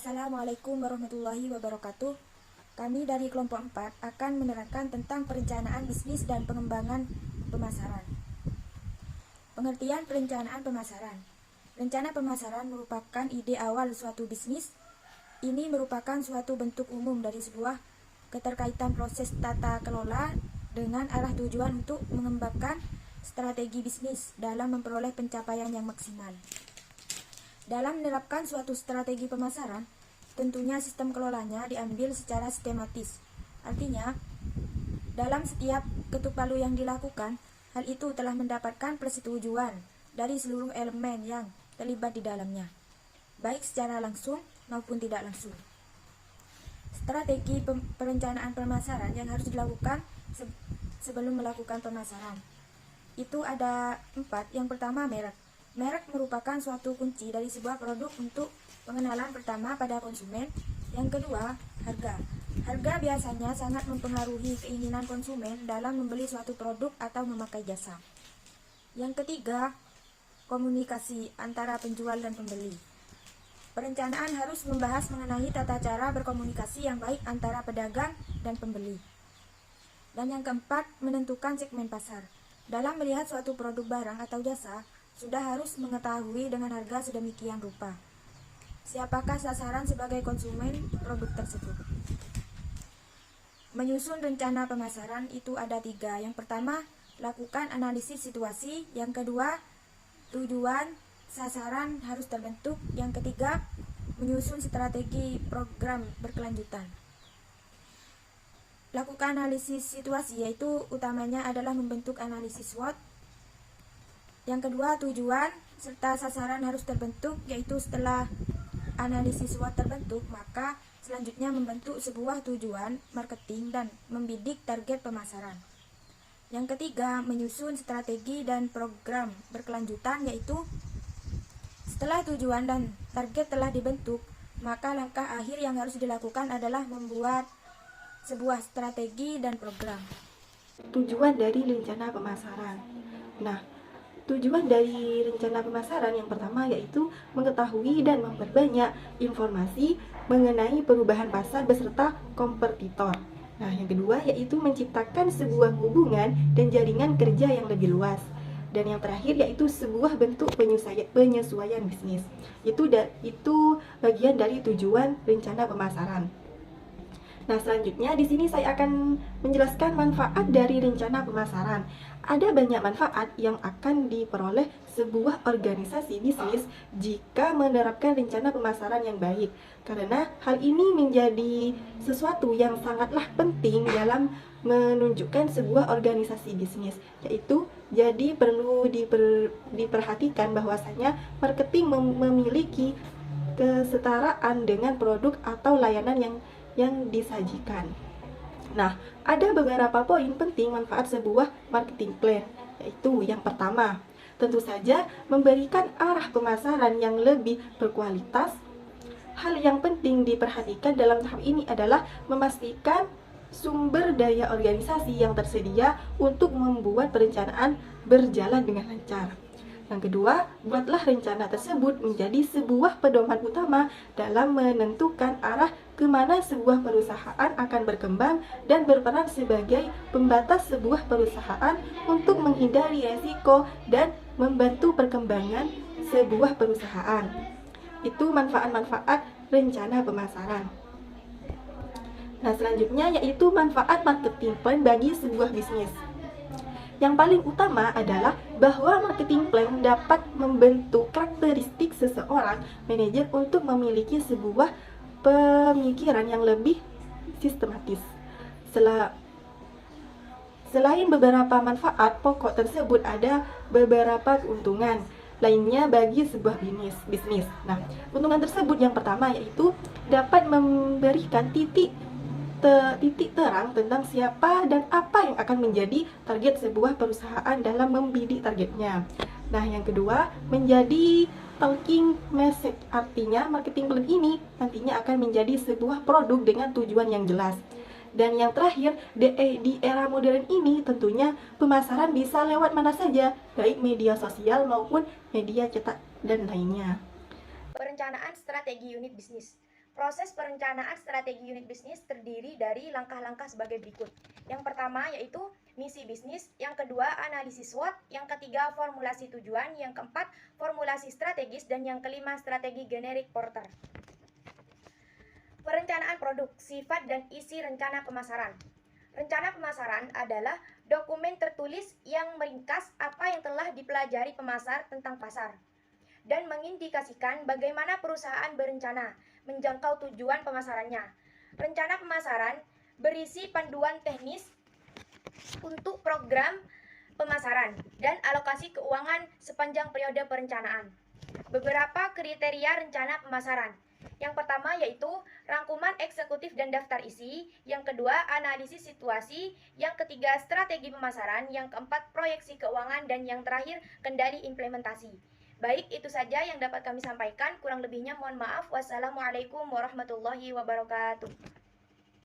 Assalamualaikum warahmatullahi wabarakatuh. Kami dari kelompok 4 akan menerangkan tentang perencanaan bisnis dan pengembangan pemasaran. Pengertian perencanaan pemasaran. Rencana pemasaran merupakan ide awal suatu bisnis. Ini merupakan suatu bentuk umum dari sebuah keterkaitan proses tata kelola dengan arah tujuan untuk mengembangkan strategi bisnis dalam memperoleh pencapaian yang maksimal. Dalam menerapkan suatu strategi pemasaran, tentunya sistem kelolanya diambil secara sistematis. Artinya, dalam setiap ketuk palu yang dilakukan, hal itu telah mendapatkan persetujuan dari seluruh elemen yang terlibat di dalamnya, baik secara langsung maupun tidak langsung. Strategi perencanaan pemasaran yang harus dilakukan sebelum melakukan pemasaran itu ada 4. Yang pertama, merek. Merek merupakan suatu kunci dari sebuah produk untuk pengenalan pertama pada konsumen. Yang kedua, harga. Harga biasanya sangat mempengaruhi keinginan konsumen dalam membeli suatu produk atau memakai jasa. Yang ketiga, komunikasi antara penjual dan pembeli. Perencanaan harus membahas mengenai tata cara berkomunikasi yang baik antara pedagang dan pembeli. Dan yang keempat, menentukan segmen pasar. Dalam melihat suatu produk barang atau jasa, sudah harus mengetahui dengan harga sedemikian rupa siapakah sasaran sebagai konsumen produk tersebut. Menyusun rencana pemasaran itu ada 3. Yang pertama, lakukan analisis situasi. Yang kedua, tujuan sasaran harus terbentuk. Yang ketiga, menyusun strategi program berkelanjutan. Lakukan analisis situasi, yaitu utamanya adalah membentuk analisis SWOT. Yang kedua, tujuan serta sasaran harus terbentuk, yaitu setelah analisis SWOT terbentuk, maka selanjutnya membentuk sebuah tujuan marketing dan membidik target pemasaran. Yang ketiga, menyusun strategi dan program berkelanjutan, yaitu setelah tujuan dan target telah dibentuk, maka langkah akhir yang harus dilakukan adalah membuat sebuah strategi dan program. Tujuan dari rencana pemasaran. Nah, tujuan dari rencana pemasaran yang pertama yaitu mengetahui dan memperbanyak informasi mengenai perubahan pasar beserta kompetitor. Nah, yang kedua yaitu menciptakan sebuah hubungan dan jaringan kerja yang lebih luas. Dan yang terakhir yaitu sebuah bentuk penyesuaian bisnis. Itu bagian dari tujuan rencana pemasaran. Nah, selanjutnya di sini saya akan menjelaskan manfaat dari rencana pemasaran. Ada banyak manfaat yang akan diperoleh sebuah organisasi bisnis jika menerapkan rencana pemasaran yang baik. Karena hal ini menjadi sesuatu yang sangatlah penting dalam menunjukkan sebuah organisasi bisnis, yaitu jadi perlu diperhatikan bahwasanya marketing memiliki kesetaraan dengan produk atau layanan yang disajikan. Nah, ada beberapa poin penting manfaat sebuah marketing plan, yaitu yang pertama, tentu saja memberikan arah pemasaran yang lebih berkualitas. Hal yang penting diperhatikan dalam tahap ini adalah memastikan sumber daya organisasi yang tersedia untuk membuat perencanaan berjalan dengan lancar. Yang kedua, buatlah rencana tersebut menjadi sebuah pedoman utama dalam menentukan arah kemana sebuah perusahaan akan berkembang dan berperan sebagai pembatas sebuah perusahaan untuk menghindari resiko dan membantu perkembangan sebuah perusahaan. Itu manfaat-manfaat rencana pemasaran. Nah, selanjutnya yaitu manfaat marketing plan bagi sebuah bisnis. Yang paling utama adalah bahwa marketing plan dapat membentuk karakteristik seseorang manajer untuk memiliki sebuah pemikiran yang lebih sistematis. Selain beberapa manfaat pokok tersebut, ada beberapa keuntungan lainnya bagi sebuah bisnis. Nah, keuntungan tersebut yang pertama yaitu dapat memberikan titik terang tentang siapa dan apa yang akan menjadi target sebuah perusahaan dalam membidik targetnya. Nah, yang kedua, menjadi talking message, artinya marketing plan ini nantinya akan menjadi sebuah produk dengan tujuan yang jelas. Dan yang terakhir, di era modern ini tentunya pemasaran bisa lewat mana saja, baik media sosial maupun media cetak dan lainnya. Perencanaan strategi unit bisnis. Proses perencanaan strategi unit bisnis terdiri dari langkah-langkah sebagai berikut. Yang pertama yaitu misi bisnis, yang kedua analisis SWOT, yang ketiga formulasi tujuan, yang keempat formulasi strategis, dan yang kelima strategi generik Porter. Perencanaan produk, sifat dan isi rencana pemasaran. Rencana pemasaran adalah dokumen tertulis yang meringkas apa yang telah dipelajari pemasar tentang pasar dan mengindikasikan bagaimana perusahaan berencana menjangkau tujuan pemasarannya. Rencana pemasaran berisi panduan teknis untuk program pemasaran dan alokasi keuangan sepanjang periode perencanaan. Beberapa kriteria rencana pemasaran. Yang pertama yaitu rangkuman eksekutif dan daftar isi, yang kedua analisis situasi, yang ketiga strategi pemasaran, yang keempat proyeksi keuangan, dan yang terakhir kendali implementasi. Baik, itu saja yang dapat kami sampaikan. Kurang lebihnya mohon maaf. Wassalamualaikum warahmatullahi wabarakatuh.